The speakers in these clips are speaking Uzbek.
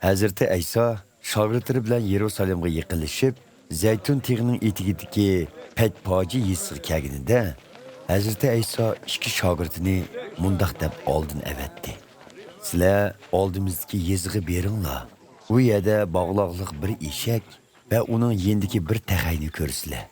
Hazreti İsa şagirdlari bilan Yerusalimga yaqinlashib, Zaytun tig'ining etigidagi Patpoji yesiga kelganida, Hazreti İsa ikki shogirdini mundaq deb oldin avatdi. Sizlar oldimizdagi yeziga beringlar. U yerda bog'loqliq bir eshak va uning yendiki bir taxayni ko'rsizlar.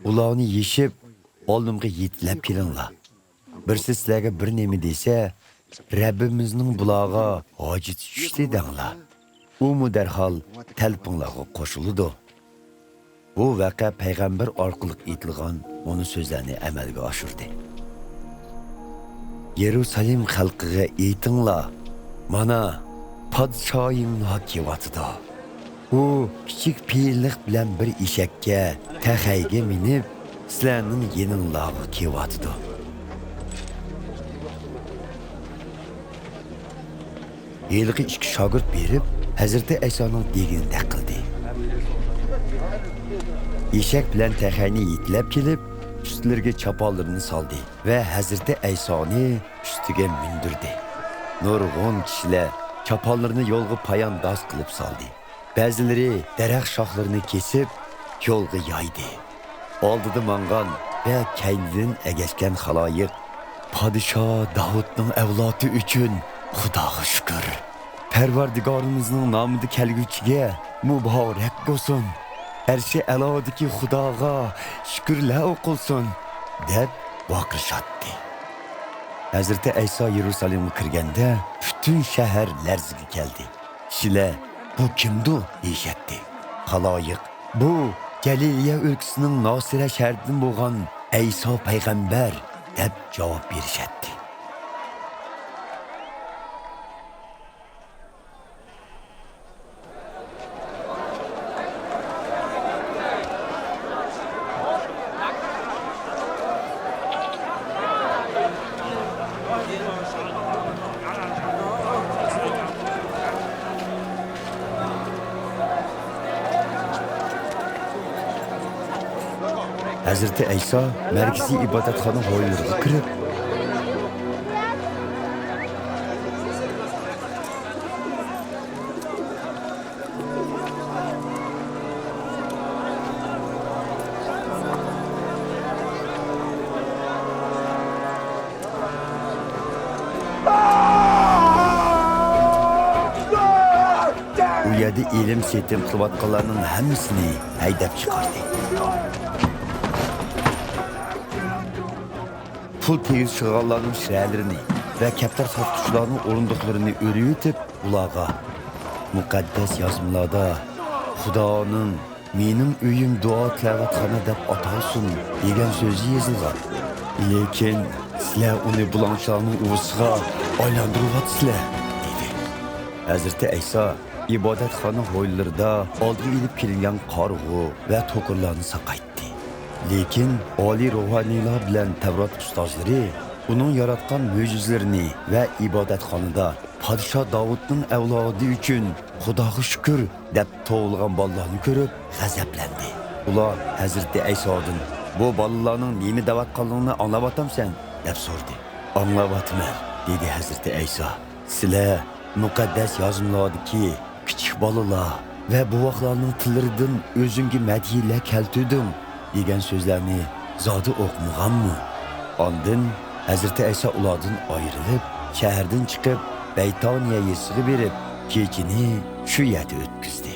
Ularni yeshib, oldimga yetlab kelinglar. Birsi sizlarga bir nima desa, Rabbimizning bularga hojat tushdi denglar. U mu darhol talpinlarga qo'shildi. Bu vaqa payg'ambar orqali aytilgan uning so'zlarini amalga oshirdi. Yerusalim xalqiga aytinglar, mana podshoyinglar kelyapti. U kichik piyillik bilan bir eshakka, taxayga minib, sizlarning yeninglarga kelyapti. Yilqi ikki shogird berib, Hazreti İsa'nın degini qildi. Eshak bilan taxayni yetlab kelib, üstlerge çapallarını saldı ve Hazreti İsa'ni üstüge mindirdi. Nurg'un kishilar çapallarını yolga payandaz qilib saldı. Ba'zilari daraxt shoxlarini kesib, yo'lga yaydi. Oldida mangan ve kaynidan egashgan xaloyiq Podshoh Davudning avlodi uchun Xudoga shukr. Parvardigorimizning nomida kelguchiga muborak bo'lsin. Her şey Allah'daki Xudoga şükürler okulsun, deb baqirishadi. Hazreti İsa Yerusalimga kirganda, bütün shahar larziga keldi. Kishilar, bu kimdi? deyishadi. Xaloyiq, bu Galiliya o'lkasining Nosira shahridan bo'lgan İsa payg'ambar, deb javob berishadi. Hazreti İsa merkezi ibadetxona hovlilariga kirib, u yerda ilim setim qilayotganlarning hammasini haydab chiqardi. Pul tegiz şığallarının şirələrini və kəptar satqıçılarının orunduqlarını örüyütüb ulağa. Müqəddəs yazımlarda Xudanın menim öyüm dua tilavatxana deb atalsın degan sözü yazılgan. Lekin sizlər onu bulançlarının uvısıga aylandırıvatsizlər, dedi. Hazreti İsa ibadetxana hovlilarida oldiga ilib kelingan qarg'u və to'qirlarni saqaytdi. Lekin oliy ruhaniylar bilan Tavrat ustozlari uning yaratgan mo'jizalarini va ibodatxonada Podshoh Davudning avlodi uchun Xudoga shukr deb tug'ilgan bolalarni ko'rib g'azablandi. Ular Hazreti İsa'dan bu bolalarning nima davatganligini anglayotamsan deb so'radi. Anglayapman, dedi Hazreti İsa. Sizlar muqaddas yozimlardagi kichik bolalar va buvoqlarning tillaridan o'zingga madhiyalar keltirdim degan so'zlarni zodi o'qimaganmi? Ondan Hazreti İsa ulardan ayrilib, shahardan chiqib, Baytoniya yesiga berib, kechini shu yerda o'tkazdi.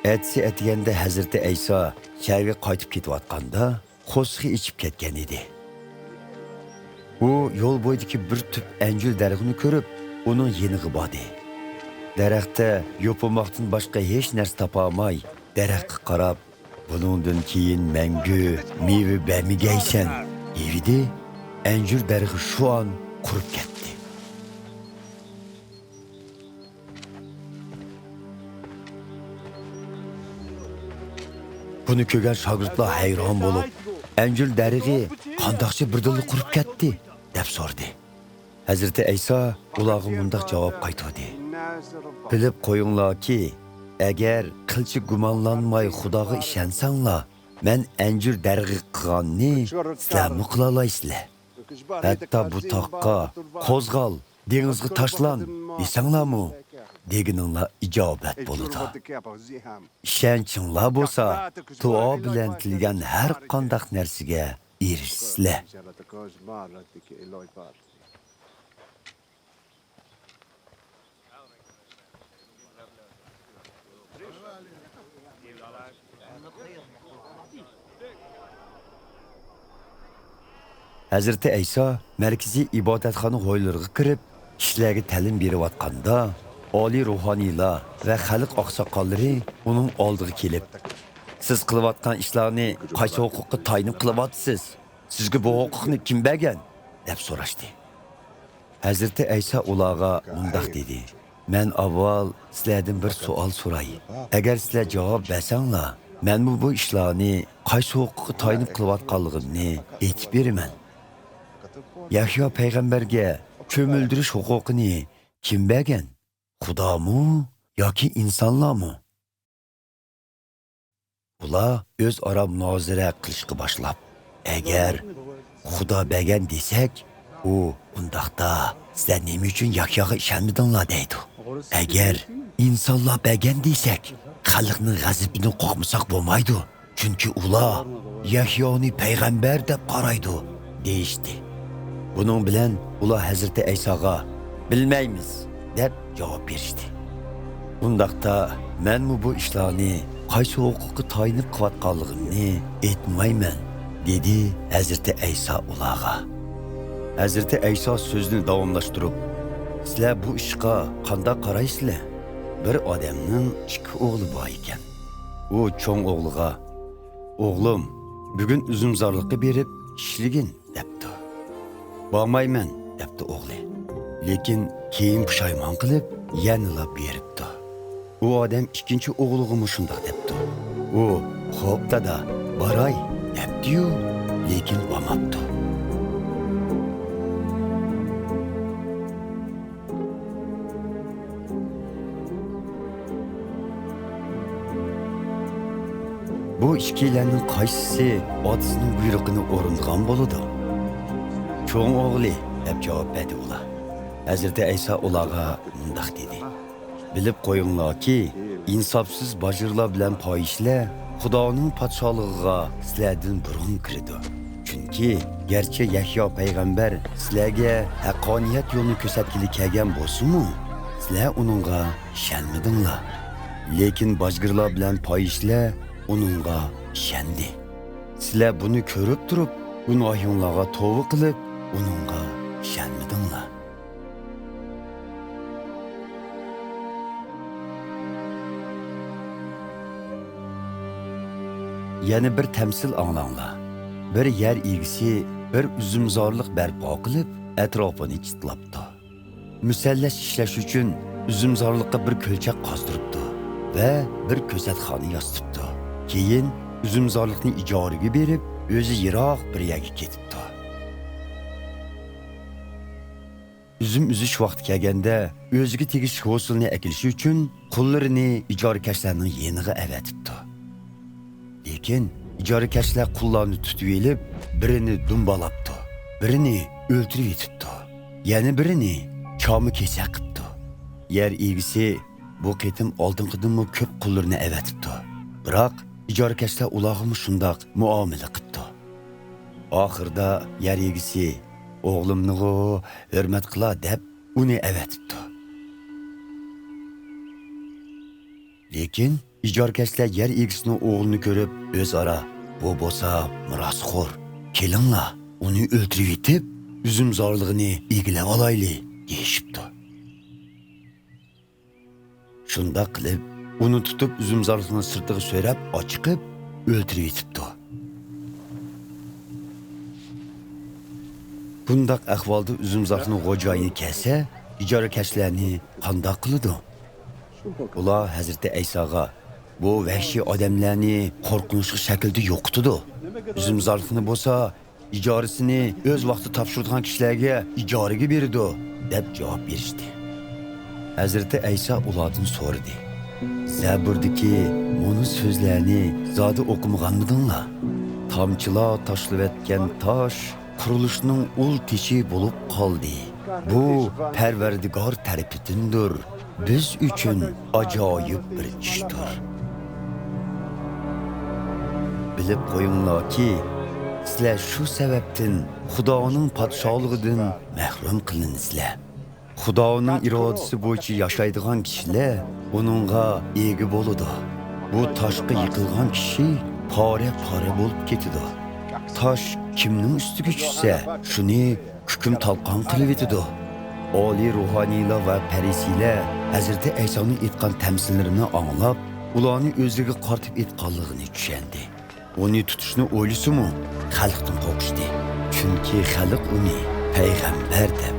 Etsi etiganda Hazreti İsa shaharga qaytib ketayotganda, qo'shiq ichib ketgan edi. U yo'l bo'yidagi bir tüp anjul daraxtini ko'rib, uning yeniga bordi. Daraxtda yopilmoqdan boshqa hech narsa topa olmay, daraxtga qarab, buningdan keyin mangu meva bermagaysan, dedi. Anjul daraxti shu an qurib ketdi. Buni ko'rgan shogirdlar hayron bo'lib, Anjul darig'i qandoqcha birdilla qurib ketdi deb so'radi. Hazreti İsa ularga mundaq javob qaytardi. Bilib qo'yinglarki, agar qilchi gumonlanmay Xudoga ishonsanglar, men anjur darg'i qilganni sizlarmi qila olasizlar. Hatto bu toqqa qo'zg'al, dengizga tashlan desanglarmi, deganinglar ijobat bo'ladi. Ishonchinglar bo'lsa, duo bilan tilgan har qanday narsaga erishsizlar. Hazreti İsa markaziy ibodatxona g'oylariga kirib, kishilarga ta'lim berayotganda, oliy ruhoniylar va xalq oqsoqollari uning oldiga kelib, siz qilayotgan ishlarni qaysi huquqqa tayanib qilyapsiz? Sizga bu huquqni kim bergan? deb so'rashdi. Hazreti İsa ularga mundaq dedi: "Men avval sizlardan bir savol so'ray. Agar sizlar javob bersanglar, men bu ishlarni qaysi huquqqa tayanib qilayotganligimni aytib beraman. Yahyo payg'ambarga ko'mildirish huquqini kim bergan? Xudomi yoki insonlarmi?" Ular o'zaro munozara qilishga boshlab, agar Xudo bergan desak, u bundaqda sizlar nima uchun Yahyoga ishonmadinglar deydi. Agar insonlar bergan desak, xalqning g'azabidan qo'rqmasak bo'lmaydi. Chunki ular Yahyoni payg'ambar deb qaraydi, deyishdi. Bunun bilan ular Hazreti İsa'ga bilmaymiz deb javob berishdi. Bundaqda men bu ishlarni qaysi huquqqa tayanib qilayotganligimni aytmayman, dedi Hazreti İsa ularga. Hazreti İsa so'zni davomlashtirib, sizlar bu ishga qanday qaraysizlar? Bir odamning 2 o'g'li bor ekan. U cho'ng o'g'liga: "O'g'lim, bugun uzumzorlikqa berib ishligin" debdi. "Bormayman" debdi o'g'li. Lekin keyin pushaymon qilib, yanada beribdi. U odam ikkinchi o'g'liga shunday debdi. U: "Xo'p dada, boray" debdi-yu, lekin bormabdi. Bu ikkilarning qaysisi otasining buyrug'ini o'rinlagan bo'ladi? "Cho'ng o'g'li" deb javob berdi ular. Hazreti İsa ularga mundaq dedi: "Bilib qo'yinglarki, insofsiz bajirlar bilan poyishlar Xudoning podshohligiga sizlardan burun kirdi. Chunki garchi Yahyo payg'ambar sizlarga haqqoniyat yo'lini ko'rsatgili kelgan bo'lsa-mu, sizlar uningga ishonmadinglar. Lekin bajirlar bilan poyishlar uningga ishondi. Sizlar buni ko'rib turib, gunohinglarga tavba qilib, uningga ishonmadinglar." Yana bir tamsil anglanglar. Bir yer egisi bir uzumzorlik barpo qilib, atrofini chitlabdi. Musallas ishlash uchun uzumzorlikqa bir ko'lchak qozdiribdi va bir ko'satxona yostibdi. Keyin uzumzorlikni ijaraga berib, o'zi yiroq bir yerga ketibdi. Üzüm uzish vaqti kelganda, o'ziga tegishli hosilni akilishi uchun qullarini ijorakashlarning yeniga avatibdi. Lekin ijorakashlar qullarni tutib elib, birini dumbalabdi, birini o'ltirib yetibdi, yana birini chomi kesak qilibdi. Yer egisi bu ketim oldingidanmi ko'p qullarni avatibdi. Biroq ijorakashlar ularga shundoq muomala qilibdi. Oxirda yer egisi o'g'limni hurmat qila deb uni avatibdi. Lekin ijorakashlar yer egisining o'g'lini ko'rib, o'zaro bu bo'lsa mirosxo'r, kelinglar, uni o'ltirib yetib, uzumzorligini egilab olayli deyishibdi. Shunda qilib, uni tutib uzumzorlikning sirtiga so'rab ochiqib, o'ltirib yetibdi. Bundaq ahvolda uzumzorlikning xo'jayini kelsa, ijorakashlarni qanday qiladi? Ular Hazreti İsa'ga bu vahşiy odamlarni qo'rqinchli shaklda yo'qitdi. Uzumzorlikni bo'lsa ijarasini o'z vaqti topshirgan kishilarga ijaraga berdi deb javob berishdi. Hazrati Aysa ulardan so'radi: Zaburdagi bunu so'zlarni zodi o'qimaganmidinglar? Tomchilar tashlayotgan tosh qurilishning ul teshi bo'lib qoldi. Bu Parvardigor tarafidandir. Biz uchun ajoyib bir ishdir. Bilib qo'yinglarki, sizlar shu sababdan Xudoning podshohligidan mahrum qilinsizlar. Xudoning irodasi bo'yicha yashaydigan kishilar uningga ega bo'ladi. Bu toshga yiqilgan kishi pora bo'lib ketadi. Tosh kimning ustiga tushsa, shuni hukm talqon qilib etadi. Oliy ruhaniylar va parisiylar Hazrati Aysoning aytgan tamsillarini anglab, ularni o'ziga qartib aytganligini tushundi. Uni tutishni o'ylasimi, xalqdan qo'rqishdi. Chunki xalq uni payg'ambar deb